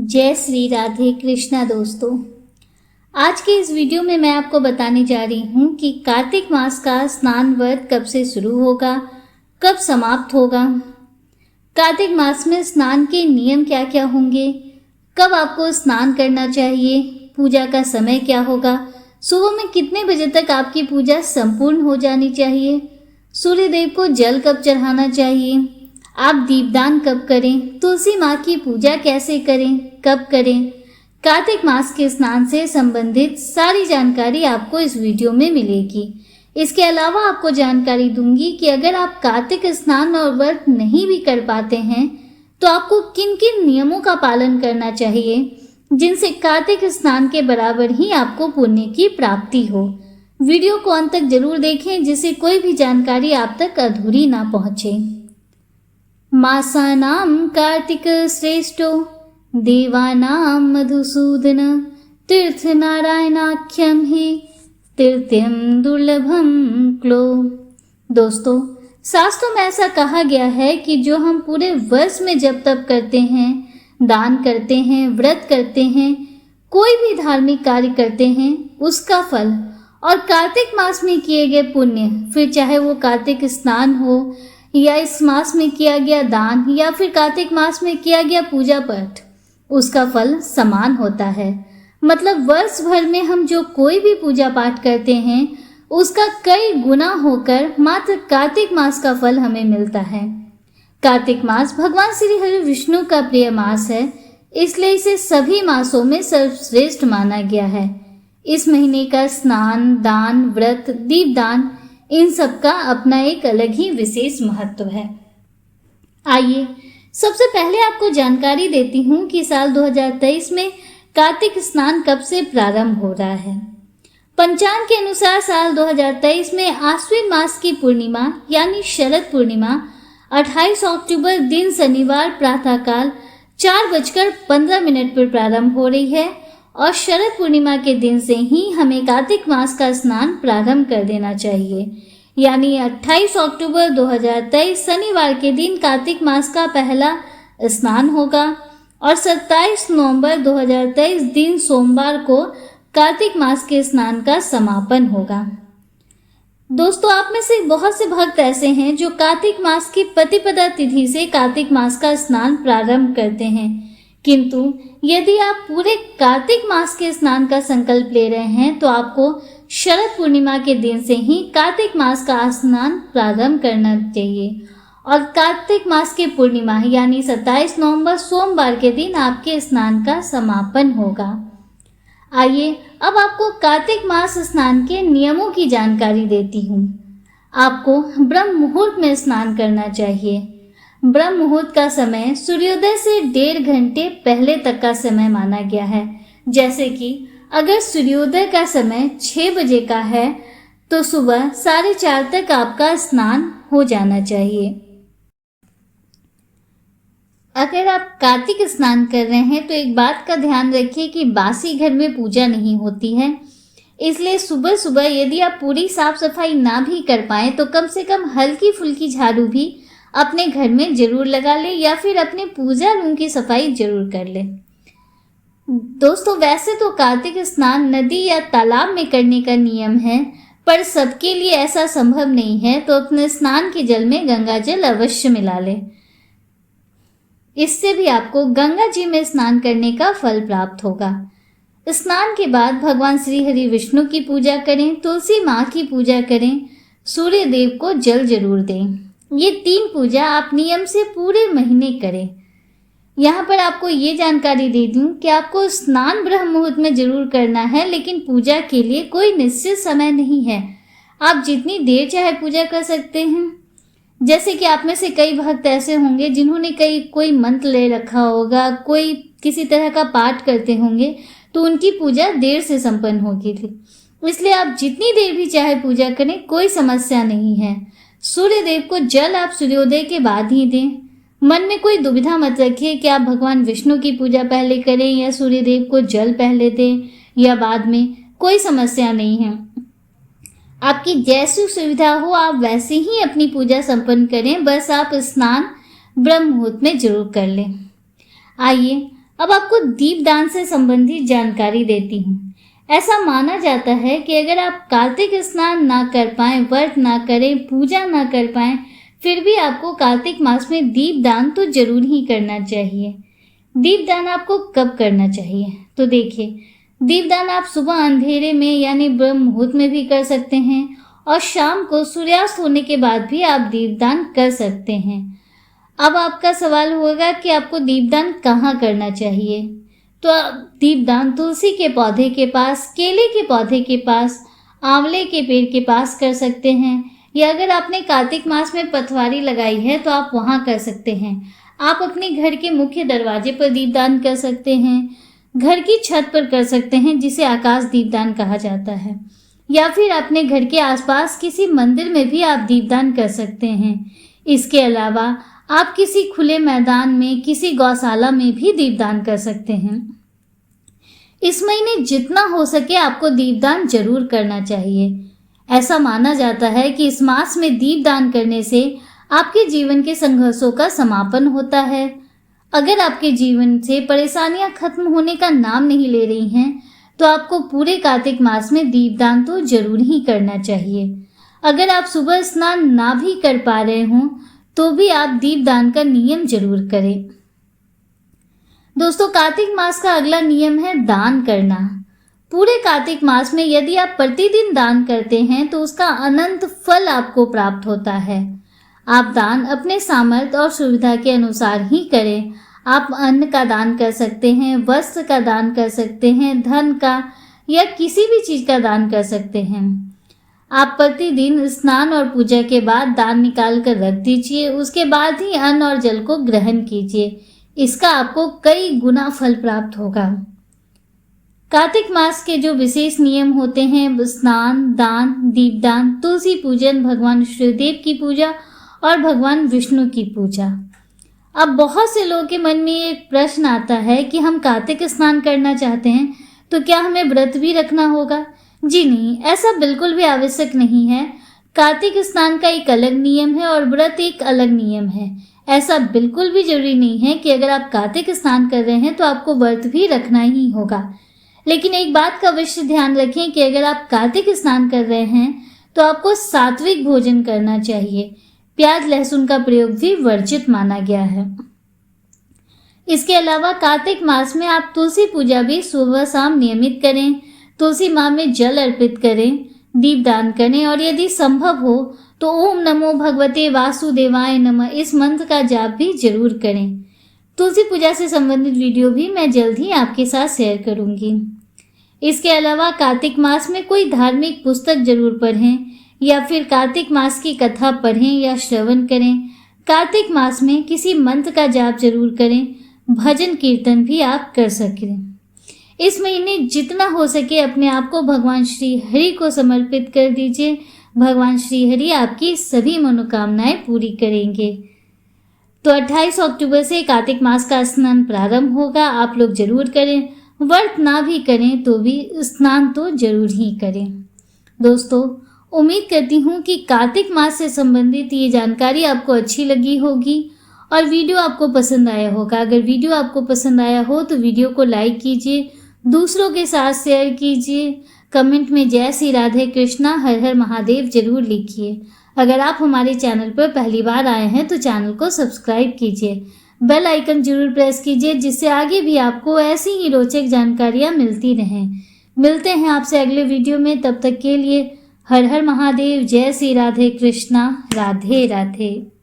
जय श्री राधे कृष्णा दोस्तों। आज के इस वीडियो में मैं आपको बताने जा रही हूँ कि कार्तिक मास का स्नान व्रत कब से शुरू होगा, कब समाप्त होगा, कार्तिक मास में स्नान के नियम क्या क्या होंगे, कब आपको स्नान करना चाहिए, पूजा का समय क्या होगा, सुबह में कितने बजे तक आपकी पूजा संपूर्ण हो जानी चाहिए, सूर्य देव को जल कब चढ़ाना चाहिए, आप दीपदान कब करें, तुलसी माँ की पूजा कैसे करें, कब करें, कार्तिक मास के स्नान से संबंधित सारी जानकारी आपको इस वीडियो में मिलेगी। इसके अलावा आपको जानकारी दूंगी कि अगर आप कार्तिक स्नान और व्रत नहीं भी कर पाते हैं तो आपको किन किन नियमों का पालन करना चाहिए जिनसे कार्तिक स्नान के बराबर ही आपको पुण्य की प्राप्ति हो। वीडियो को अंत तक जरूर देखें जिससे कोई भी जानकारी आप तक अधूरी ना पहुंचे। मासानां कार्तिक श्रेष्ठो देवानां मधुसूदन तीर्थ नारायणाख्यम हि तीर्थ्यम दुर्लभम क्लो। दोस्तों, शास्त्रों में ऐसा कहा गया है कि जो हम पूरे वर्ष में जब तप करते हैं, दान करते हैं, व्रत करते हैं, कोई भी धार्मिक कार्य करते हैं, उसका फल और कार्तिक मास में किए गए पुण्य, फिर चाहे वो कार्तिक स्नान हो या इस मास में किया गया दान या फिर कार्तिक मास में किया गया पूजा पाठ, उसका फल समान होता है। मतलब वर्ष भर में हम जो कोई भी पूजा पाठ करते हैं उसका कई गुना होकर मात्र कार्तिक मास का फल हमें मिलता है। कार्तिक मास भगवान श्री हरि विष्णु का प्रिय मास है, इसलिए इसे सभी मासों में सर्वश्रेष्ठ माना गया है। इस महीने का स्नान, दान, व्रत, दीपदान, इन सब का अपना एक अलग ही विशेष महत्व है। आइए सबसे पहले आपको जानकारी देती हूँ कि साल 2023 में कार्तिक स्नान कब से प्रारंभ हो रहा है। पंचांग के अनुसार साल 2023 में आश्विन मास की पूर्णिमा यानी शरद पूर्णिमा 28 अक्टूबर दिन शनिवार प्रातःकाल 4:15 पर प्रारंभ हो रही है और शरद पूर्णिमा के दिन से ही हमें कार्तिक मास का स्नान प्रारंभ कर देना चाहिए। यानी 28 अक्टूबर 2023 शनिवार के दिन कार्तिक मास का पहला स्नान होगा और 27 नवंबर 2023 दिन सोमवार को कार्तिक मास के स्नान का समापन होगा। दोस्तों, आप में से बहुत से भक्त ऐसे हैं जो कार्तिक मास की प्रतिपदा तिथि से कार्तिक मास का स्नान प्रारंभ करते हैं, किंतु यदि आप पूरे कार्तिक मास के स्नान का संकल्प ले रहे हैं तो आपको शरद पूर्णिमा के दिन से ही कार्तिक मास का स्नान प्रारंभ करना चाहिए और कार्तिक मास की पूर्णिमा यानी 27 नवंबर सोमवार के दिन आपके स्नान का समापन होगा। आइए अब आपको कार्तिक मास स्नान के नियमों की जानकारी देती हूँ। आपको ब्रह्म मुहूर्त में स्नान करना चाहिए। ब्रह्म मुहूर्त का समय सूर्योदय से 1.5 घंटे पहले तक का समय माना गया है। जैसे कि अगर सूर्योदय का समय 6 बजे का है तो सुबह 4:30 तक आपका स्नान हो जाना चाहिए। अगर आप कार्तिक स्नान कर रहे हैं तो एक बात का ध्यान रखिए कि बासी घर में पूजा नहीं होती है, इसलिए सुबह सुबह यदि आप पूरी साफ सफाई ना भी कर पाए तो कम से कम हल्की फुल्की झाड़ू भी अपने घर में जरूर लगा ले या फिर अपने पूजा रूम की सफाई जरूर कर ले। दोस्तों, वैसे तो कार्तिक स्नान नदी या तालाब में करने का नियम है, पर सबके लिए ऐसा संभव नहीं है, तो अपने स्नान के जल में गंगा जल अवश्य मिला ले। इससे भी आपको गंगा जी में स्नान करने का फल प्राप्त होगा। स्नान के बाद भगवान श्री हरि विष्णु की पूजा करें, तुलसी माँ की पूजा करें, सूर्य देव को जल जरूर दें। ये 3 पूजा आप नियम से पूरे महीने करें। यहाँ पर आपको ये जानकारी दे दूँ कि आपको स्नान ब्रह्म मुहूर्त में जरूर करना है, लेकिन पूजा के लिए कोई निश्चित समय नहीं है। आप जितनी देर चाहे पूजा कर सकते हैं। जैसे कि आप में से कई भक्त ऐसे होंगे जिन्होंने कोई मंत्र ले रखा होगा, कोई किसी तरह का पाठ करते होंगे, तो उनकी पूजा देर से संपन्न होगी थी। इसलिए आप जितनी देर भी चाहे पूजा करें, कोई समस्या नहीं है। सूर्य देव को जल आप सूर्योदय के बाद ही दें। मन में कोई दुविधा मत रखिए कि आप भगवान विष्णु की पूजा पहले करें या सूर्य देव को जल पहले दें या बाद में, कोई समस्या नहीं है। आपकी जैसी सुविधा हो आप वैसे ही अपनी पूजा संपन्न करें, बस आप स्नान ब्रह्म मुहूर्त में जरूर कर लें। आइए अब आपको दीपदान से संबंधित जानकारी देती हूँ। ऐसा माना जाता है कि अगर आप कार्तिक स्नान ना कर पाएं, व्रत ना करें, पूजा ना कर पाएं, फिर भी आपको कार्तिक मास में दीपदान तो जरूर ही करना चाहिए। दीपदान आपको कब करना चाहिए? तो देखिए, दीपदान आप सुबह अंधेरे में यानी ब्रह्म मुहूर्त में भी कर सकते हैं और शाम को सूर्यास्त होने के बाद भी आप दीपदान कर सकते हैं। अब आपका सवाल होगा कि आपको दीपदान कहाँ करना चाहिए? तो आप दीपदान तुलसी के पौधे के पास, केले के पौधे के पास, आंवले के पेड़ के पास कर सकते हैं, या अगर आपने कार्तिक मास में पथवारी लगाई है तो आप वहाँ कर सकते हैं। आप अपने घर के मुख्य दरवाजे पर दीपदान कर सकते हैं, घर की छत पर कर सकते हैं जिसे आकाश दीपदान कहा जाता है, या फिर अपने घर के आसपास किसी मंदिर में भी आप दीपदान कर सकते हैं। इसके अलावा आप किसी खुले मैदान में, किसी गौशाला में भी दीपदान कर सकते हैं। इस महीने जितना हो सके आपको दीपदान जरूर करना चाहिए। ऐसा माना जाता है कि इस मास में दीपदान करने से आपके जीवन के संघर्षों का समापन होता है। अगर आपके जीवन से परेशानियां खत्म होने का नाम नहीं ले रही हैं, तो आपको पूरे कार्तिक मास में दीपदान तो जरूर ही करना चाहिए। अगर आप सुबह स्नान ना भी कर पा रहे हों तो भी आप दीपदान का नियम जरूर करें। दोस्तों, कार्तिक मास का अगला नियम है दान करना। पूरे कार्तिक मास में यदि आप प्रतिदिन दान करते हैं तो उसका अनंत फल आपको प्राप्त होता है। आप दान अपने सामर्थ्य और सुविधा के अनुसार ही करें। आप अन्न का दान कर सकते हैं, वस्त्र का दान कर सकते हैं, धन का या किसी भी चीज का दान कर सकते हैं। आप प्रतिदिन स्नान और पूजा के बाद दान निकाल कर रख दीजिए। उसके बाद ही अन्न और जल को ग्रहण कीजिए। इसका आपको कई गुना फल प्राप्त होगा। कार्तिक मास के जो विशेष नियम होते हैं, स्नान, दान, दीपदान, तुलसी पूजन, भगवान शिवदेव की पूजा और भगवान विष्णु की पूजा। अब बहुत से लोगों के मन में एक प्रश्न आता है कि हम कार्तिक स्नान करना चाहते हैं तो क्या हमें व्रत भी रखना होगा? जी नहीं, ऐसा बिल्कुल भी आवश्यक नहीं है। कार्तिक स्नान का एक अलग नियम है और व्रत एक अलग नियम है। ऐसा बिल्कुल भी जरूरी नहीं है कि अगर आप कार्तिक स्नान कर रहे हैं तो आपको व्रत भी रखना ही होगा। लेकिन एक बात का अवश्य ध्यान रखें कि अगर आप कार्तिक स्नान कर रहे हैं तो आपको सात्विक भोजन करना चाहिए। प्याज लहसुन का प्रयोग भी वर्जित माना गया है। इसके अलावा कार्तिक मास में आप तुलसी पूजा भी सुबह शाम नियमित करें। तुलसी माँ में जल अर्पित करें, दीपदान करें और यदि संभव हो तो ओम नमो भगवते वासुदेवाय नमः इस मंत्र का जाप भी जरूर करें। तुलसी पूजा से संबंधित वीडियो भी मैं जल्द ही आपके साथ शेयर करूंगी। इसके अलावा कार्तिक मास में कोई धार्मिक पुस्तक जरूर पढ़ें या फिर कार्तिक मास की कथा पढ़ें या श्रवण करें। कार्तिक मास में किसी मंत्र का जाप जरूर करें। भजन कीर्तन भी आप कर सकें। इस महीने जितना हो सके अपने आप को भगवान श्री हरि को समर्पित कर दीजिए। भगवान श्री हरि आपकी सभी मनोकामनाएं पूरी करेंगे। तो 28 अक्टूबर से कार्तिक मास का स्नान प्रारंभ होगा। आप लोग जरूर करें। व्रत ना भी करें तो भी स्नान तो जरूर ही करें। दोस्तों, उम्मीद करती हूँ कि कार्तिक मास से संबंधित ये जानकारी आपको अच्छी लगी होगी और वीडियो आपको पसंद आया होगा। अगर वीडियो आपको पसंद आया हो तो वीडियो को लाइक कीजिए, दूसरों के साथ शेयर कीजिए, कमेंट में जय श्री राधे कृष्णा हर हर महादेव जरूर लिखिए। अगर आप हमारे चैनल पर पहली बार आए हैं तो चैनल को सब्सक्राइब कीजिए, बेल आइकन जरूर प्रेस कीजिए जिससे आगे भी आपको ऐसी ही रोचक जानकारियाँ मिलती रहें। मिलते हैं आपसे अगले वीडियो में, तब तक के लिए हर हर महादेव, जय श्री राधे कृष्णा, राधे राधे।